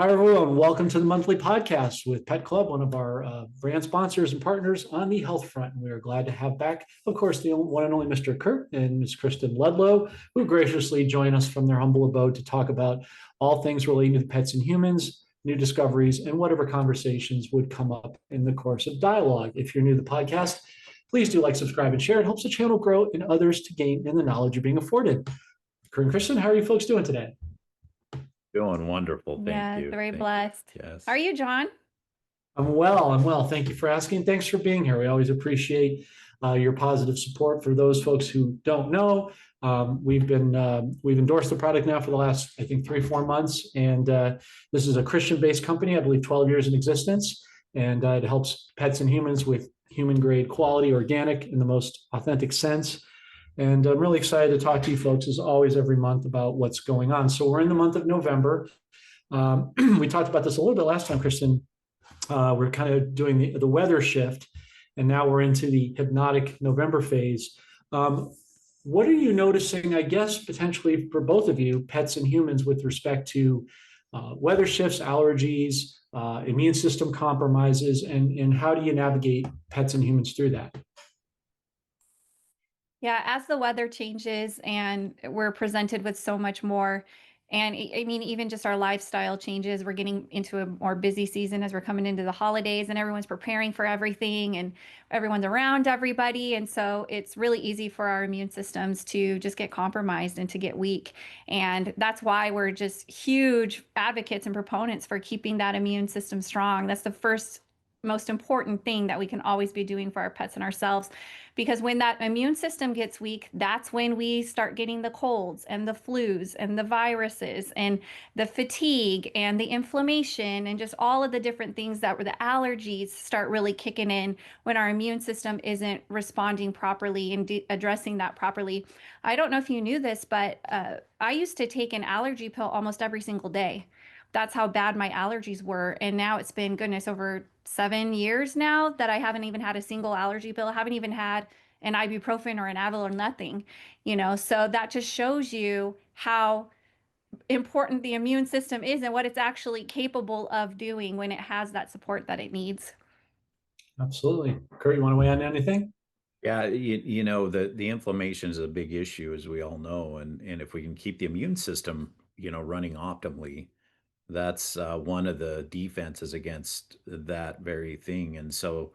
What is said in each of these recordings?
Hi, everyone. Welcome to the monthly podcast with Pet Club, one of our brand sponsors and partners on the health front. And we are glad to have back, of course, the one and only Mr. Kurt and Ms. Kristen Ludlow, who graciously join us from their humble abode to talk about all things relating to pets and humans, new discoveries, and whatever conversations would come up in the course of dialogue. If you're new to the podcast, please do like, subscribe, and share. It helps the channel grow and others to gain in the knowledge you're being afforded. Kurt and Kristen, how are you folks doing today? Doing wonderful. Thank you. Very Thank blessed. you. Yes. How are you, John? I'm well. Thank you for asking. Thanks for being here. We always appreciate your positive support. For those folks who don't know, we've endorsed the product now for the last, I think, 3-4 months. And this is a Christian-based company, I believe 12 years in existence. And it helps pets and humans with human-grade quality, organic in the most authentic sense. And I'm really excited to talk to you folks, as always, every month about what's going on. So we're in the month of November. We talked about this a little bit last time, Kristen. We're kind of doing the weather shift, and now we're into the hypnotic November phase. What are you noticing, I guess, potentially for both of you, pets and humans, with respect to weather shifts, allergies, immune system compromises, and how do you navigate pets and humans through that? Yeah, as the weather changes and we're presented with so much more, and I mean, even just our lifestyle changes, we're getting into a more busy season as we're coming into the holidays and everyone's preparing for everything and everyone's around everybody. And so it's really easy for our immune systems to just get compromised and to get weak. And that's why we're just huge advocates and proponents for keeping that immune system strong. That's the first most important thing that we can always be doing for our pets and ourselves, because when that immune system gets weak, that's when we start getting the colds and the flus and the viruses and the fatigue and the inflammation and just all of the different things that were the allergies start really kicking in when our immune system isn't responding properly and addressing that properly. I don't know if you knew this, but I used to take an allergy pill almost every single day. That's how bad my allergies were. And now it's been, goodness, over 7 years now that I haven't even had a single allergy pill. I haven't even had an ibuprofen or an Advil or nothing, so that just shows you how important the immune system is and what it's actually capable of doing when it has that support that it needs. Absolutely. Kurt, you want to weigh on anything? Yeah, the inflammation is a big issue, as we all know, and if we can keep the immune system, running optimally, that's one of the defenses against that very thing. And so,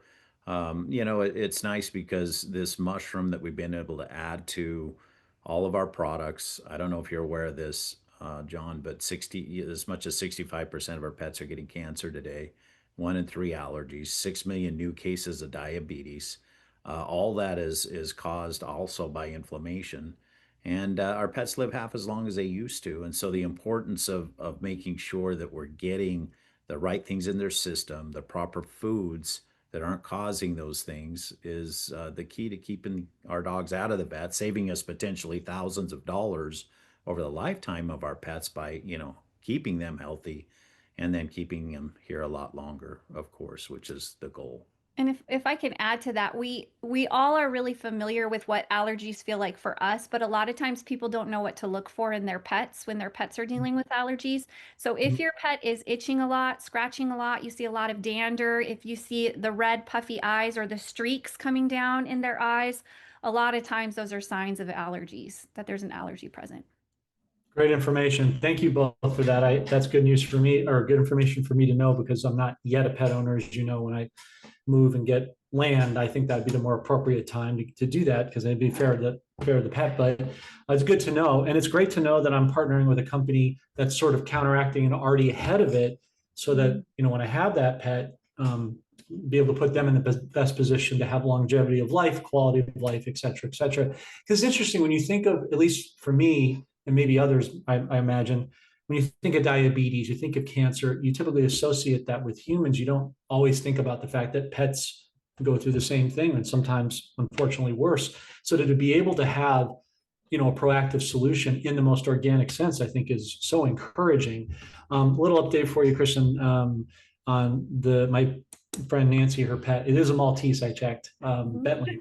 it's nice because this mushroom that we've been able to add to all of our products. I don't know if you're aware of this, John, but as much as 65% of our pets are getting cancer today, 1 in 3 allergies, 6 million new cases of diabetes. All that is caused also by inflammation. And our pets live half as long as they used to. And so the importance of making sure that we're getting the right things in their system, the proper foods that aren't causing those things, is the key to keeping our dogs out of the vet, saving us potentially thousands of dollars over the lifetime of our pets by, keeping them healthy and then keeping them here a lot longer, of course, which is the goal. And if I can add to that, we all are really familiar with what allergies feel like for us, but a lot of times people don't know what to look for in their pets when their pets are dealing with allergies. So if your pet is itching a lot, scratching a lot, you see a lot of dander, if you see the red puffy eyes or the streaks coming down in their eyes, a lot of times those are signs of allergies, that there's an allergy present. Great information. Thank you both for that. That's good news for me, or good information for me to know, because I'm not yet a pet owner. As you know, when I move and get land, I think that'd be the more appropriate time to do that, because it'd be fair to the pet. But it's good to know. And it's great to know that I'm partnering with a company that's sort of counteracting and already ahead of it, so that, when I have that pet, be able to put them in the best position to have longevity of life, quality of life, et cetera, et cetera. Because it's interesting when you think of, at least for me, and maybe others, I imagine, when you think of diabetes, you think of cancer, you typically associate that with humans. You don't always think about the fact that pets go through the same thing, and sometimes, unfortunately, worse. So to be able to have, a proactive solution in the most organic sense, I think is so encouraging. Little update for you, Kristen, on my friend Nancy, her pet. It is a Maltese, I checked, Bentley.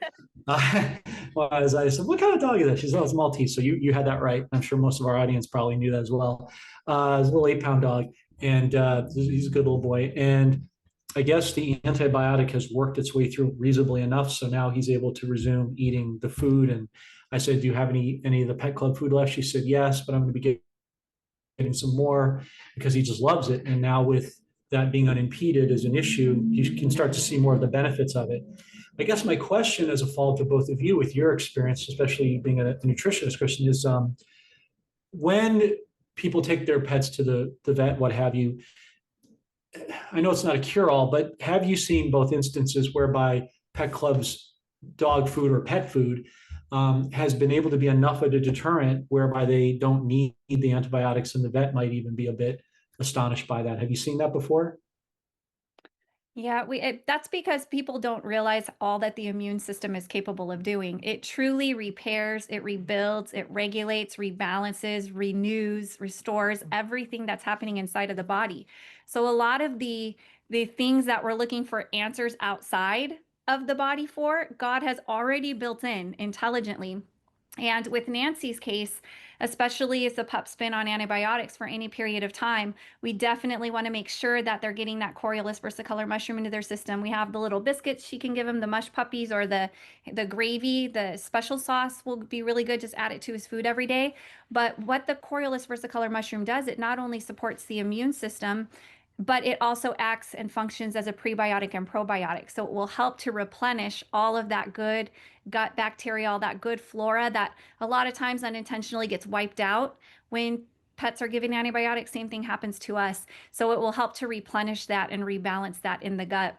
Well, as I said, what kind of dog is that? She said, oh, it's Maltese. So you had that right. I'm sure most of our audience probably knew that as well. It's a little 8-pound dog. and he's a good little boy. And I guess the antibiotic has worked its way through reasonably enough, so now he's able to resume eating the food. And I said, "Do you have any of the pet club food left?" She said, "Yes, but I'm going to be getting some more because he just loves it." And now with that being unimpeded as an issue, you can start to see more of the benefits of it. I guess my question as a follow-up to both of you with your experience, especially being a nutritionist, Christian, is when people take their pets to the vet, what have you, I know it's not a cure-all, but have you seen both instances whereby pet clubs dog food or pet food has been able to be enough of a deterrent whereby they don't need the antibiotics, and the vet might even be a bit astonished by that? Have you seen that before? Yeah, that's because people don't realize all that the immune system is capable of doing. It truly repairs, it rebuilds, it regulates, rebalances, renews, restores everything that's happening inside of the body. So a lot of the things that we're looking for answers outside of the body for, God has already built in intelligently. And with Nancy's case, especially if the pup's been on antibiotics for any period of time, we definitely want to make sure that they're getting that Coriolus versicolor mushroom into their system. We have the little biscuits she can give him, the mush puppies, or the gravy, the special sauce will be really good. Just add it to his food every day. But what the Coriolus versicolor mushroom does, it not only supports the immune system, but it also acts and functions as a prebiotic and probiotic. So it will help to replenish all of that good gut bacteria, all that good flora that a lot of times unintentionally gets wiped out when pets are given antibiotics. Same thing happens to us. So it will help to replenish that and rebalance that in the gut.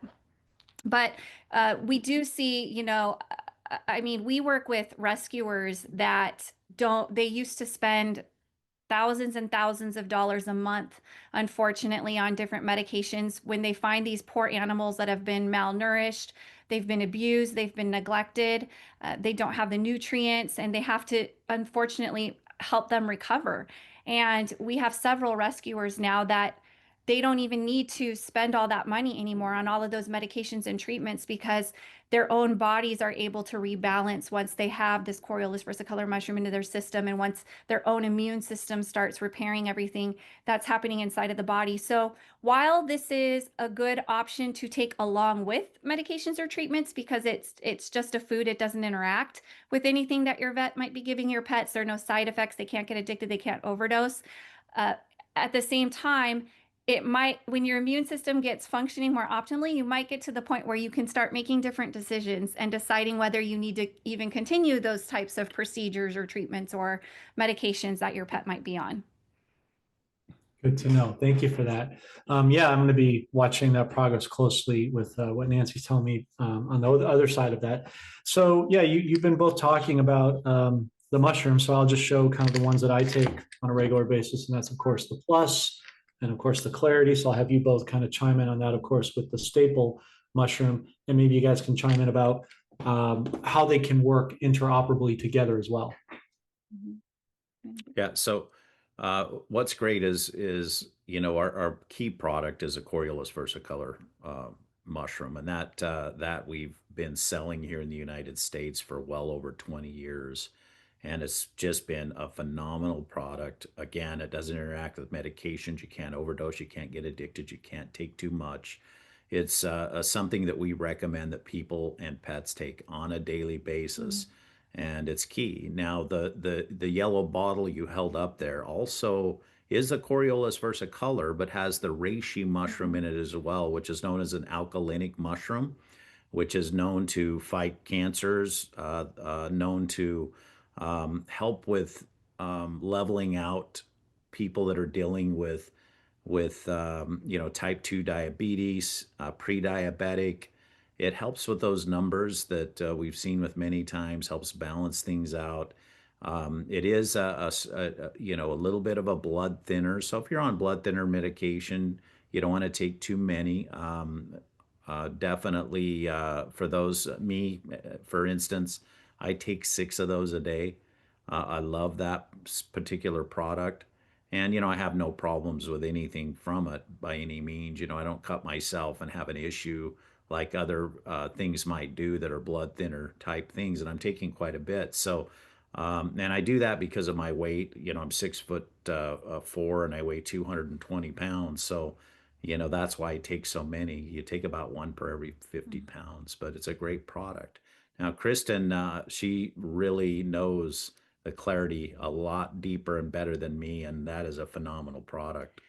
But we do see, I mean, we work with rescuers that don't, they used to spend thousands and thousands of dollars a month, unfortunately, on different medications when they find these poor animals that have been malnourished, they've been abused, they've been neglected, they don't have the nutrients, and they have to, unfortunately, help them recover. And we have several rescuers now that they don't even need to spend all that money anymore on all of those medications and treatments because their own bodies are able to rebalance once they have this Coriolus versicolor mushroom into their system, and once their own immune system starts repairing everything that's happening inside of the body. So while this is a good option to take along with medications or treatments because it's just a food, it doesn't interact with anything that your vet might be giving your pets. There are no side effects. They can't get addicted. They can't overdose. Uh, at the same time, it might, when your immune system gets functioning more optimally, you might get to the point where you can start making different decisions and deciding whether you need to even continue those types of procedures or treatments or medications that your pet might be on. Good to know. Thank you for that. Yeah, I'm going to be watching that progress closely with what Nancy's telling me on the other side of that. So, yeah, you've been both talking about the mushrooms. So I'll just show kind of the ones that I take on a regular basis. And that's, of course, the Plus and, of course, the Clarity. So I'll have you both kind of chime in on that, of course, with the staple mushroom. And maybe you guys can chime in about how they can work interoperably together as well. Yeah. So what's great is our key product is a Coriolus versicolor mushroom, and that we've been selling here in the United States for well over 20 years, and it's just been a phenomenal product. Again, it doesn't interact with medications. You can't overdose. You can't get addicted. You can't take too much. It's something that we recommend that people and pets take on a daily basis, and it's key. Now, the yellow bottle you held up there also is a Coriolus versicolor, but has the reishi mushroom in it as well, which is known as an alkalinic mushroom, which is known to fight cancers, known to help with leveling out people that are dealing with type 2 diabetes, pre-diabetic. It helps with those numbers that we've seen with many times, helps balance things out. It is a little bit of a blood thinner. So if you're on blood thinner medication, you don't want to take too many. Definitely for those, me, for instance, I take 6 of those a day. I love that particular product. And, I have no problems with anything from it by any means. I don't cut myself and have an issue like other things might do that are blood thinner type things. And I'm taking quite a bit. So And I do that because of my weight. I'm 6'4" and I weigh 220 pounds. So, that's why I take so many. You take about one per every 50 pounds, but it's a great product. Now, Kristen, she really knows the clarity a lot deeper and better than me, and that is a phenomenal product.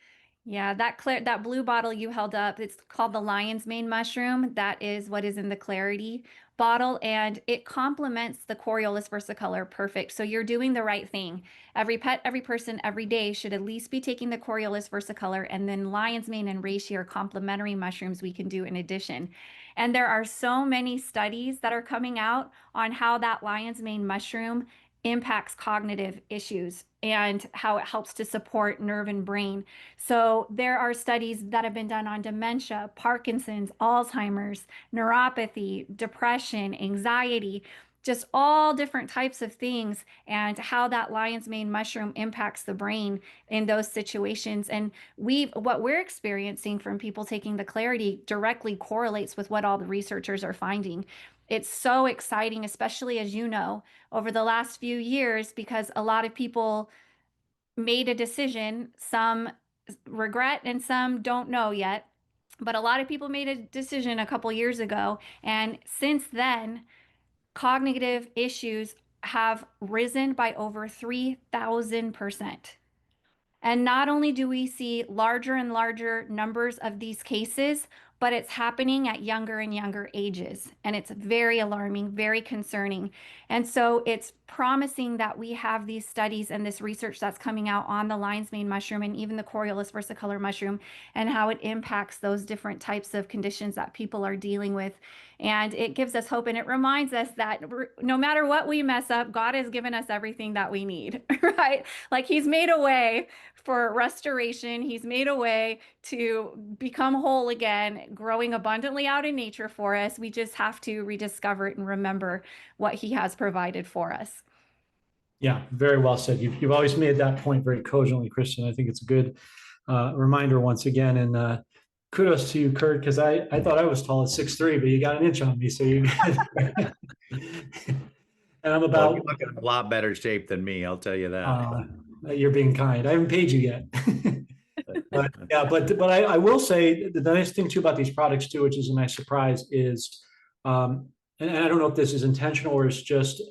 Yeah, that blue bottle you held up, it's called the lion's mane mushroom. That is what is in the clarity bottle, and it complements the Coriolis versicolor perfect. So you're doing the right thing. Every pet, every person, every day should at least be taking the Coriolis versicolor, and then lion's mane and reishi are complementary mushrooms we can do in addition. And there are so many studies that are coming out on how that lion's mane mushroom impacts cognitive issues and how it helps to support nerve and brain. So there are studies that have been done on dementia, Parkinson's, Alzheimer's, neuropathy, depression, anxiety, just all different types of things, and how that lion's mane mushroom impacts the brain in those situations. And what we're experiencing from people taking the clarity directly correlates with what all the researchers are finding. It's so exciting, especially as you know, over the last few years, because a lot of people made a decision, some regret and some don't know yet. But a lot of people made a decision a couple years ago. And since then, cognitive issues have risen by over 3,000%. And not only do we see larger and larger numbers of these cases, but it's happening at younger and younger ages. And it's very alarming, very concerning. And so it's promising that we have these studies and this research that's coming out on the lion's mane mushroom and even the Coriolis versicolor mushroom and how it impacts those different types of conditions that people are dealing with. And it gives us hope, and it reminds us that no matter what we mess up, God has given us everything that we need, right? Like He's made a way for restoration. He's made a way to become whole again, growing abundantly out in nature for us. We just have to rediscover it and remember what He has provided for us. Yeah, very well said. You've always made that point very cogently, Christian. I think it's a good reminder once again. And kudos to you, Kurt, because I thought I was tall at 6'3", but you got an inch on me. So you and I'm Well, about you look in a lot better shape than me, I'll tell you that. you're being kind. I haven't paid you yet. But yeah, but I will say the nice thing too about these products too, which is a nice surprise, is and I don't know if this is intentional or it's just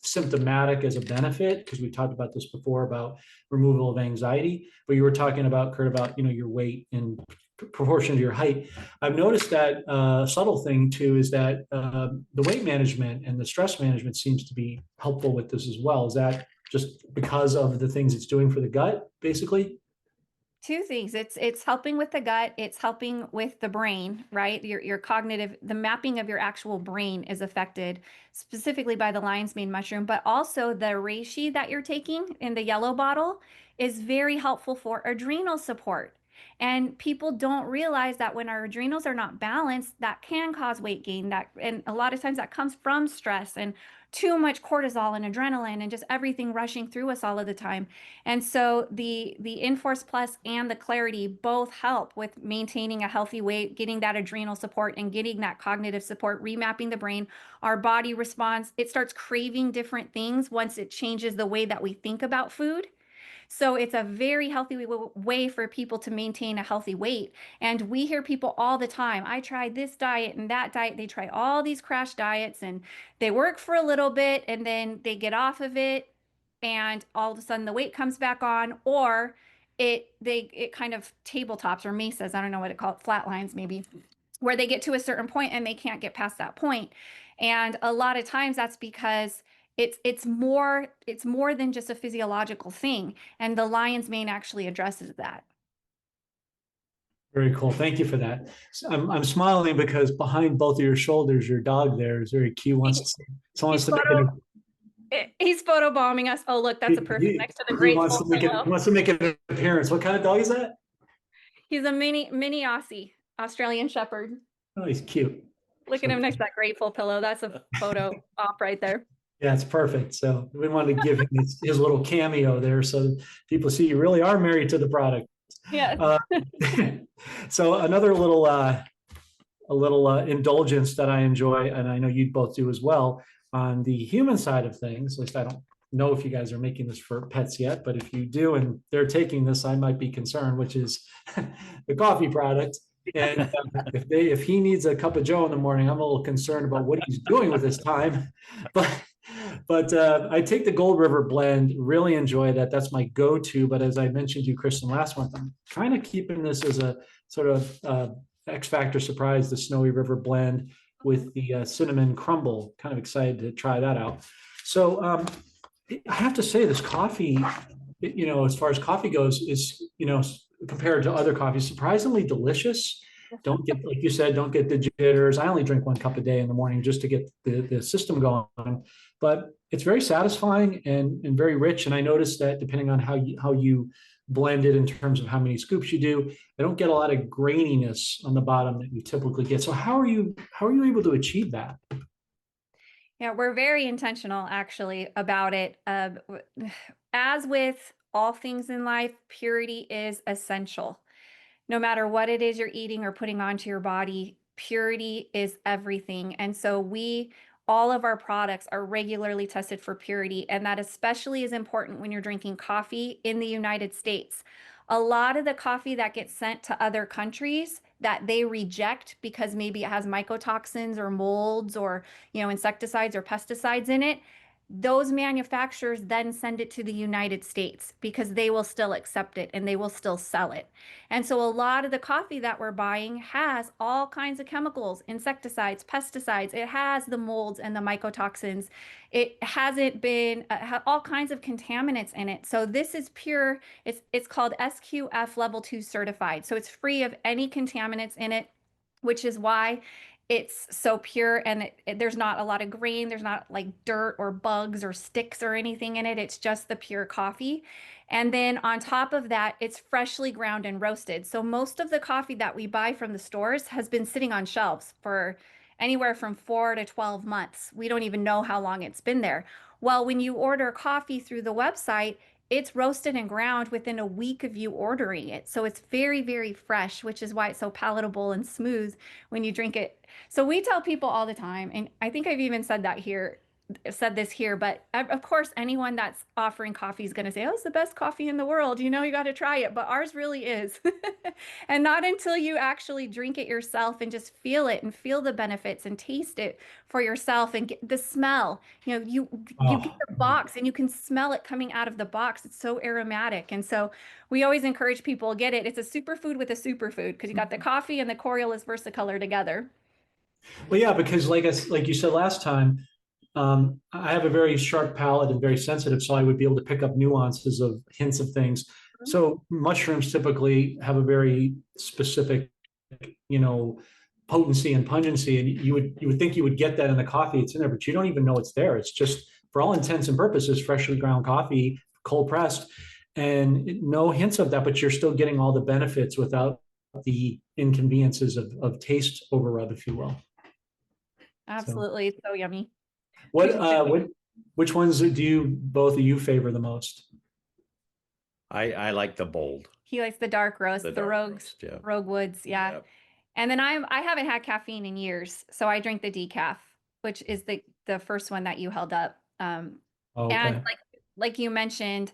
symptomatic as a benefit, because we talked about this before about removal of anxiety. But you were talking about, Kurt, about your weight in proportion to your height. I've noticed that subtle thing too is that the weight management and the stress management seems to be helpful with this as well. Is that just because of the things it's doing for the gut, basically? Two things. It's helping with the gut, it's helping with the brain, right? Your cognitive, the mapping of your actual brain is affected specifically by the lion's mane mushroom, but also the reishi that you're taking in the yellow bottle is very helpful for adrenal support. And people don't realize that when our adrenals are not balanced, that can cause weight gain. And a lot of times that comes from stress and too much cortisol and adrenaline and just everything rushing through us all of the time. And so the Enforce Plus and the Clarity both help with maintaining a healthy weight, getting that adrenal support and getting that cognitive support, remapping the brain. Our body responds, it starts craving different things once it changes the way that we think about food. So it's a very healthy way for people to maintain a healthy weight. And we hear people all the time, I tried this diet and that diet. They try all these crash diets and they work for a little bit and then they get off of it and all of a sudden the weight comes back on, or it kind of tabletops or mesas, I don't know what it called, flatlines maybe, where they get to a certain point and they can't get past that point. And a lot of times that's because it's more than just a physiological thing, and the lion's mane actually addresses that. Very cool. Thank you for that. I'm smiling because behind both of your shoulders, your dog there is very cute. Wants He's to make it. he's photobombing us. Oh, look, that's a perfect next to the great Wants to make it. pillow. Wants to make an appearance. What kind of dog is that? He's a mini Aussie, Australian Shepherd. Oh, he's cute. Look at him next to that grateful pillow. That's a photo op right there. Yeah, it's perfect. So we wanted to give him his little cameo there, so people see you really are married to the product. Yeah. So another little indulgence that I enjoy, and I know you both do as well, on the human side of things. At least I don't know if you guys are making this for pets yet, but if you do and they're taking this, I might be concerned, which is the coffee product. And if he needs a cup of Joe in the morning, I'm a little concerned about what he's doing with his time. But I take the Gold River blend, really enjoy that. That's my go-to. But as I mentioned to you, Kristen, last month, I'm kind of keeping this as a sort of X Factor surprise, the Snowy River blend with the cinnamon crumble. Kind of excited to try that out. So I have to say, this coffee, as far as coffee goes, is, compared to other coffees, surprisingly delicious. Don't get, like you said, don't get the jitters. I only drink 1 cup a day in the morning just to get the system going. But it's very satisfying and very rich. And I noticed that depending on how you blend it in terms of how many scoops you do, I don't get a lot of graininess on the bottom that you typically get. So how are you able to achieve that? Yeah, we're very intentional actually about it. As with all things in life, purity is essential. No matter what it is you're eating or putting onto your body, purity is everything. And so all of our products are regularly tested for purity. And that especially is important when you're drinking coffee in the United States. A lot of the coffee that gets sent to other countries that they reject because maybe it has mycotoxins or molds or, insecticides or pesticides in it, those manufacturers then send it to the United States because they will still accept it and they will still sell it. And so a lot of the coffee that we're buying has all kinds of chemicals, insecticides, pesticides. It has the molds and the mycotoxins. It hasn't been all kinds of contaminants in it. So this is pure. It's called SQF level 2 certified. So it's free of any contaminants in it, which is why it's so pure, and there's not a lot of grain. There's not like dirt or bugs or sticks or anything in it. It's just the pure coffee. And then on top of that, it's freshly ground and roasted. So most of the coffee that we buy from the stores has been sitting on shelves for anywhere from 4 to 12 months. We don't even know how long it's been there. Well, when you order coffee through the website, it's roasted and ground within a week of you ordering it. So it's very, very fresh, which is why it's so palatable and smooth when you drink it. So we tell people all the time, and I think I've even said this here, but of course, anyone that's offering coffee is going to say, oh, it's the best coffee in the world. You got to try it. But ours really is. And not until you actually drink it yourself and just feel it and feel the benefits and taste it for yourself and get the smell. You get Oh, the box and you can smell it coming out of the box. It's so aromatic. And so we always encourage people, get it. It's a superfood with a superfood because you got the coffee and the Coriolis versicolor together. well, yeah, because like you said last time, I have a very sharp palate and very sensitive, so I would be able to pick up nuances of hints of things. So mushrooms typically have a very specific, you know, potency and pungency, and you would think you would get that in the coffee. It's in there, but you don't even know it's there. It's just, for all intents and purposes, freshly ground coffee, cold pressed, and no hints of that. But you're still getting all the benefits without the inconveniences of taste overrub, if you will. So, Absolutely. It's so yummy. what which ones do both of you favor the most? I like the bold. He likes the dark roast, The the dark rogues, roast, yeah. Rogue Woods, yeah. Yep. And then I haven't had caffeine in years, so I drink the decaf, which is the first one that you held up. And Okay. like you mentioned,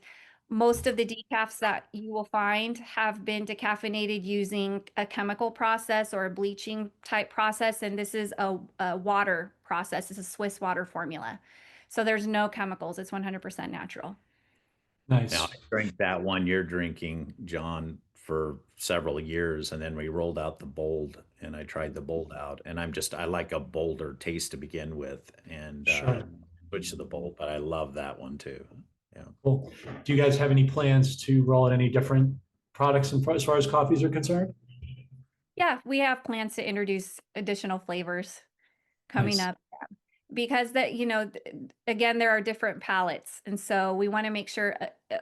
most of the decafs that you will find have been decaffeinated using a chemical process or a bleaching type process, and this is a water process. It's a Swiss water formula. So there's no chemicals. It's 100% natural. Now, I Nice. drank that one you're drinking, John, for several years, and then we rolled out the bold, and I tried the bold out, and I like a bolder taste to begin with, and Sure. switch to the bold, but I love that one too. Yeah. Cool. Do you guys have any plans to roll out any different products as far as coffees are concerned? Yeah, we have plans to introduce additional flavors coming Nice. up because again, there are different palettes. And so we want to make sure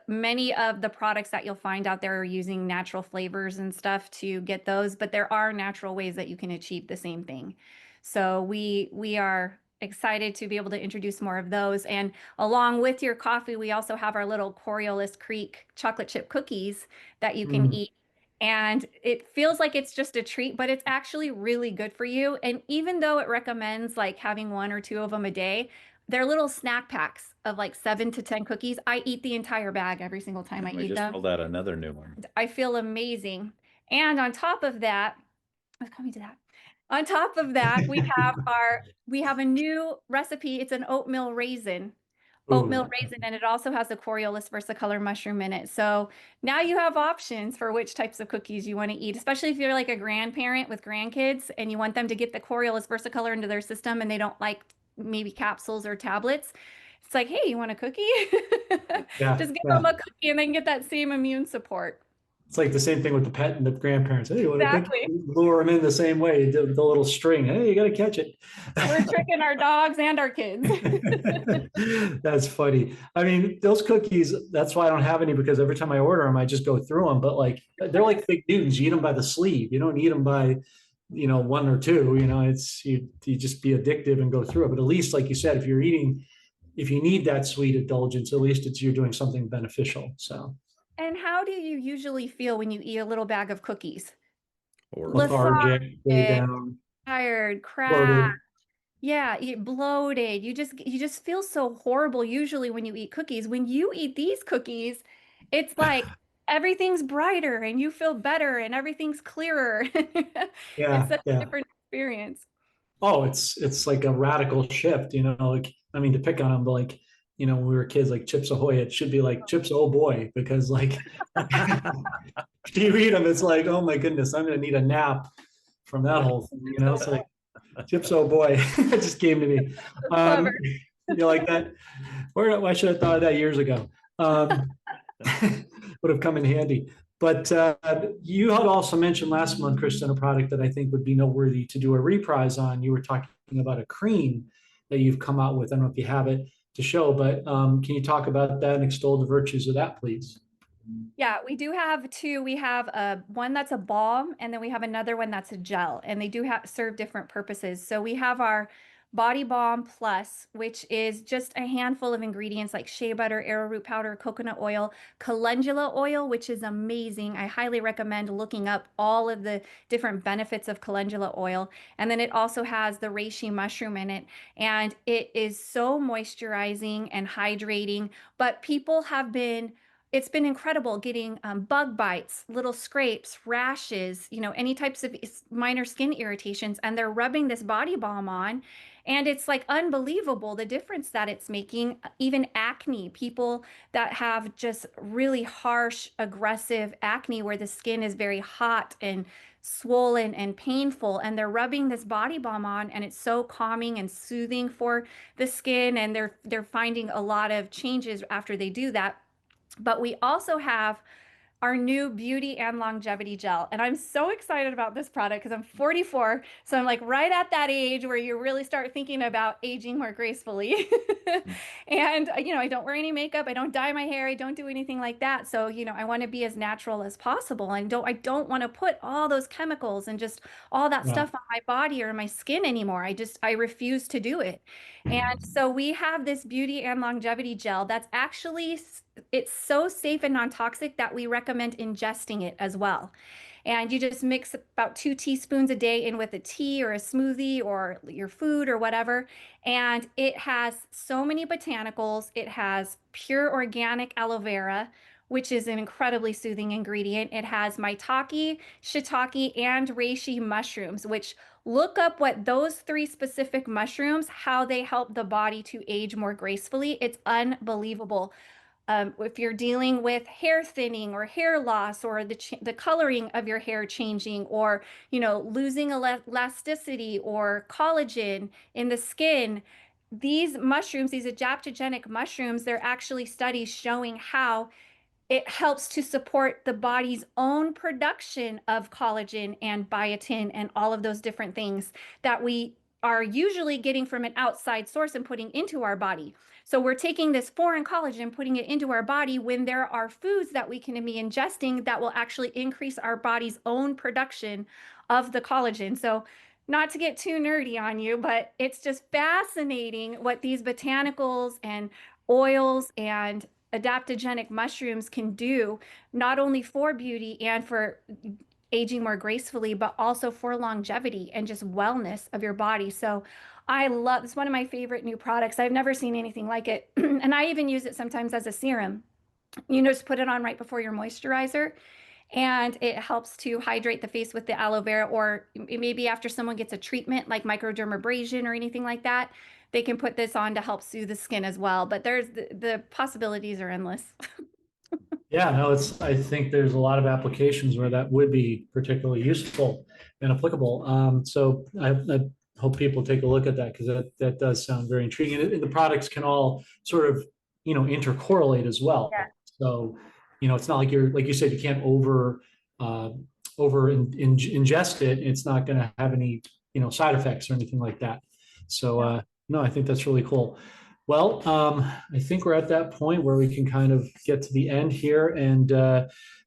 many of the products that you'll find out there are using natural flavors and stuff to get those, but there are natural ways that you can achieve the same thing. So we are excited to be able to introduce more of those. And along with your coffee, we also have our little Coriolis Creek chocolate chip cookies that you can Mm. eat. And it feels like it's just a treat, but it's actually really good for you. And even though it recommends like having 1 or 2 of them a day, They're little snack packs of like 7 to 10 cookies. I eat the entire bag every single time I We eat just them. rolled out another new one. I feel amazing. And on top of that, let's come to that. On top of that, we have a new recipe. It's an oatmeal Ooh, raisin, and it also has the Coriolis versicolor mushroom in it. So now you have options for which types of cookies you want to eat, especially if you're like a grandparent with grandkids and you want them to get the Coriolis versicolor into their system and they don't like maybe capsules or tablets. It's like, hey, you want a cookie? yeah, Just give them yeah. a cookie and they can get that same immune support. It's like the same thing with the pet and the grandparents. Hey, you want to cookie? Exactly. Lure them in the same way, the little string. Hey, you got to catch it. We're tricking our dogs and our kids. That's funny. I mean, those cookies, that's why I don't have any because every time I order them, I just go through them. But like, they're like fig Newtons. You eat them by the sleeve. You don't eat them by, one or two. It's you just be addictive and go through it. But at least, like you said, if you need that sweet indulgence, at least you're doing something beneficial. So And how do you usually feel when you eat a little bag of cookies? Or lethargic, way Lethargic, down, tired, cracked. bloated. Yeah, bloated. You just feel so horrible usually when you eat cookies. When you eat these cookies, it's like everything's brighter and you feel better and everything's clearer. It's Yeah, such a yeah. different experience. Oh, it's like a radical shift, like I mean to pick on them, but like, when we were kids, like Chips Ahoy, it should be like Chips Oh boy, because like if you eat them, it's like, oh my goodness, I'm gonna need a nap from that whole thing, It's like Chips Oh boy. It just came to me. That's clever. You like that? Or I should have thought of that years ago. Would have come in handy. But you had also mentioned last month, Kristen, a product that I think would be noteworthy to do a reprise on. You were talking about a cream that you've come out with. I don't know if you have it to show, but can you talk about that and extol the virtues of that, please? Yeah, we do have two. We have one that's a balm, and then we have another one that's a gel, and they do have serve different purposes. So we have our Body Balm Plus, which is just a handful of ingredients like shea butter, arrowroot powder, coconut oil, calendula oil, which is amazing. I highly recommend looking up all of the different benefits of calendula oil. And then it also has the reishi mushroom in it, and it is so moisturizing and hydrating. But people have been it's been incredible getting bug bites, little scrapes, rashes, any types of minor skin irritations. And they're rubbing this body balm on. And it's like unbelievable the difference that it's making. Even acne, people that have just really harsh, aggressive acne where the skin is very hot and swollen and painful. And they're rubbing this body balm on, and it's so calming and soothing for the skin. And they're finding a lot of changes after they do that. But we also have our new beauty and longevity gel. And I'm so excited about this product because I'm 44. So I'm like right at that age where you really start thinking about aging more gracefully. And, I don't wear any makeup. I don't dye my hair. I don't do anything like that. So, I want to be as natural as possible. And I don't want to put all those chemicals and just all that Yeah. stuff on my body or my skin anymore. I refuse to do it. And so we have this beauty and longevity gel that's actually it's so safe and non-toxic that we recommend ingesting it as well. And you just mix about 2 teaspoons a day in with a tea or a smoothie or your food or whatever. And it has so many botanicals. It has pure organic aloe vera, which is an incredibly soothing ingredient. It has maitake, shiitake, and reishi mushrooms, which look up what those three specific mushrooms, how they help the body to age more gracefully. It's unbelievable. If you're dealing with hair thinning or hair loss or the coloring of your hair changing or losing elasticity or collagen in the skin, these mushrooms, these adaptogenic mushrooms, they're actually studies showing how it helps to support the body's own production of collagen and biotin and all of those different things that we are usually getting from an outside source and putting into our body. So we're taking this foreign collagen, putting it into our body when there are foods that we can be ingesting that will actually increase our body's own production of the collagen. So not to get too nerdy on you, but it's just fascinating what these botanicals and oils and adaptogenic mushrooms can do, not only for beauty and for aging more gracefully, but also for longevity and just wellness of your body. So I love, it's one of my favorite new products. I've never seen anything like it. And I even use it sometimes as a serum. You just put it on right before your moisturizer, and it helps to hydrate the face with the aloe vera, or maybe after someone gets a treatment like microdermabrasion or anything like that, they can put this on to help soothe the skin as well. But there's the possibilities are endless. Yeah, no, I think there's a lot of applications where that would be particularly useful and applicable. So I hope people take a look at that because that does sound very intriguing. And the products can all sort of, intercorrelate as well. Yeah. So, it's not like like you said, you can't uh, ingest it. It's not going to have any, side effects or anything like that. So, no, I think that's really cool. Well, I think we're at that point where we can kind of get to the end here. And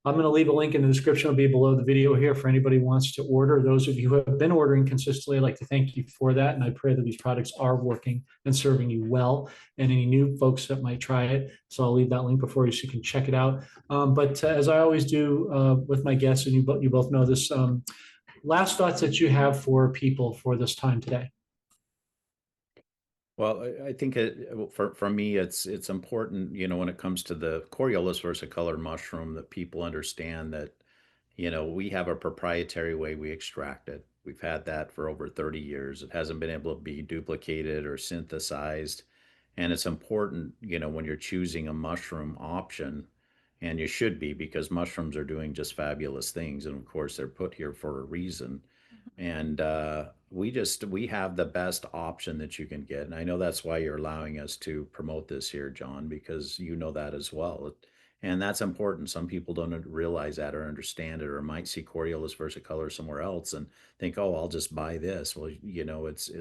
I'm going to leave a link in the description. It'll be below the video here for anybody who wants to order. Those of you who have been ordering consistently, I'd like to thank you for that. And I pray that these products are working and serving you well, and any new folks that might try it. So I'll leave that link before you so you can check it out. But as I always do with my guests, and you both know this, last thoughts that you have for people for this time today. Well, I think for me, it's important, when it comes to the Coriolis versicolor mushroom, that people understand that, we have a proprietary way we extract it. We've had that for over 30 years. It hasn't been able to be duplicated or synthesized. And it's important, when you're choosing a mushroom option, and you should be, because mushrooms are doing just fabulous things. And of course, they're put here for a reason. And we have the best option that you can get. And I know that's why you're allowing us to promote this here, John, because you know that as well. And that's important. Some people don't realize that or understand it, or might see Coriolis versicolor somewhere else and think, oh, I'll just buy this. Well, it's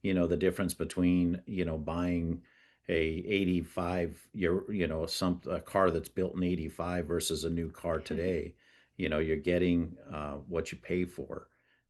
the difference between, buying a 85 year, a car that's built in 85 versus a new car today. You're getting what you pay for.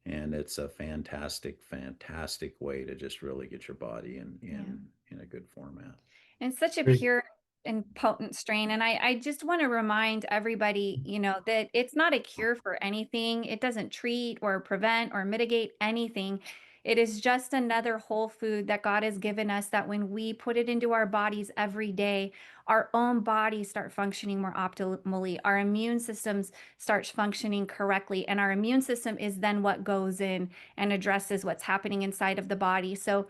And it's a fantastic, fantastic way to just really get your body in a good format. And such a pure and potent strain. And I just want to remind everybody, that it's not a cure for anything. It doesn't treat or prevent or mitigate anything. It is just another whole food that God has given us, that when we put it into our bodies every day, our own bodies start functioning more optimally. Our immune systems start functioning correctly. And our immune system is then what goes in and addresses what's happening inside of the body. So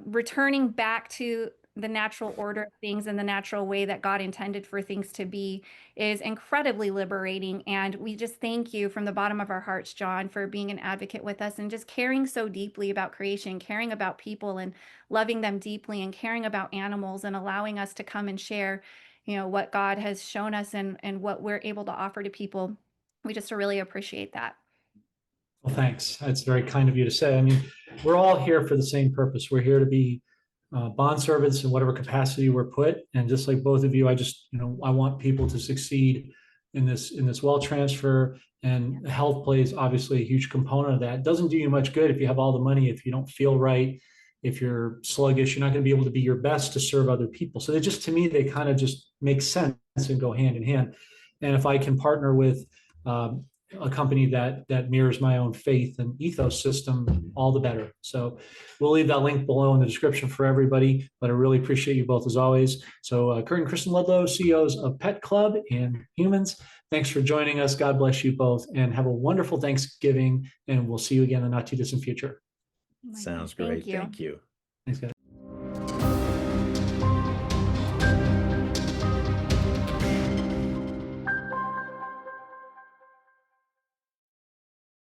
returning back to the natural order of things and the natural way that God intended for things to be is incredibly liberating. And we just thank you from the bottom of our hearts, Jon, for being an advocate with us and just caring so deeply about creation, caring about people and loving them deeply, and caring about animals, and allowing us to come and share, what God has shown us and what we're able to offer to people. We just really appreciate that. Well, thanks. That's very kind of you to say. I mean, we're all here for the same purpose. We're here to be bond servants in whatever capacity we're put. And just like both of you, I want people to succeed in this wealth transfer, and health plays obviously a huge component of that. It doesn't do you much good if you have all the money, if you don't feel right, if you're sluggish, you're not going to be able to be your best to serve other people. So to me, they kind of just make sense and go hand in hand. And if I can partner with a company that mirrors my own faith and ethos system, all the better. So we'll leave that link below in the description for everybody, but I really appreciate you both as always. So Kurt and Kristen Ludlow, CEOs of Pet Club and Humans, thanks for joining us. God bless you both, and have a wonderful Thanksgiving, and we'll see you again in the not too distant future. Sounds great. Thank you. Thanks, guys.